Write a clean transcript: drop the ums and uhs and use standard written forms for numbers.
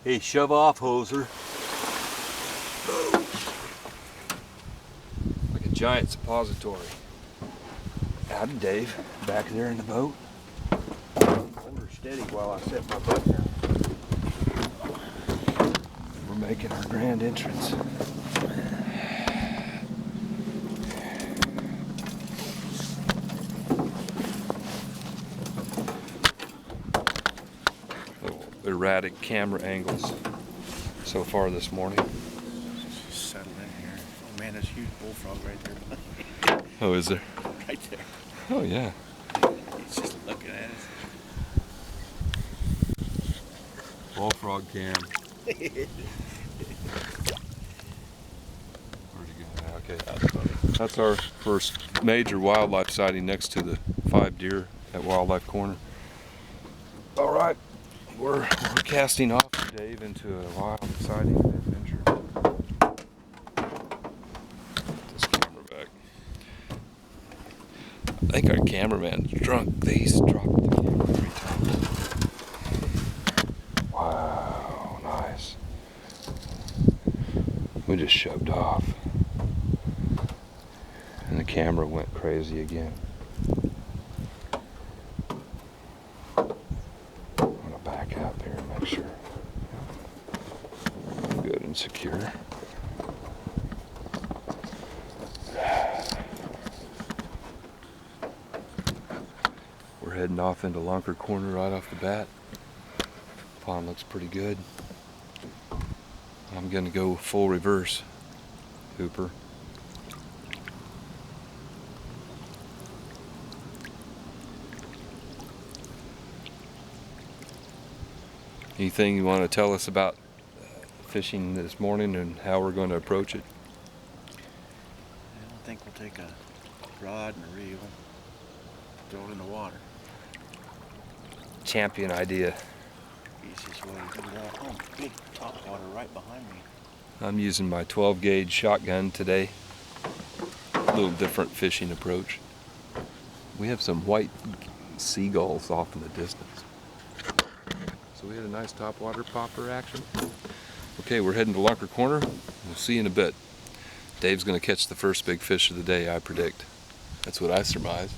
Hey, shove off, hoser. Like a giant suppository. Howdy, Dave. Back there in the boat. Hold her steady while I set my boat down. We're making our grand entrance. Erratic camera angles so far this morning. Just settle in here. Oh man, there's a huge bullfrog right there. Oh, is there? Right there. Oh, yeah. He's just looking at us. Bullfrog cam. Where'd he go? Okay, that's funny. That's our first major wildlife sighting next to the 5 deer at Wildlife Corner. All right. We're casting off, Dave, into a wild, exciting adventure. Put this camera back. I think our cameraman's drunk. He's dropped the camera 3 times. Wow, nice. We just shoved off. And the camera went crazy again. Back up here and make sure. Good and secure. We're heading off into Lunker Corner right off the bat. Pond looks pretty good. I'm gonna go full reverse, Hooper. Anything you want to tell us about fishing this morning and how we're going to approach it? I think we'll take a rod and a reel, throw it in the water. Champion idea. Easiest way to do that. Oh, big top water right behind me. I'm using my 12 gauge shotgun today. A little different fishing approach. We have some white seagulls off in the distance. So we had a nice topwater popper action. Okay, we're heading to Lunker Corner. We'll see you in a bit. Dave's gonna catch the first big fish of the day, I predict. That's what I surmise.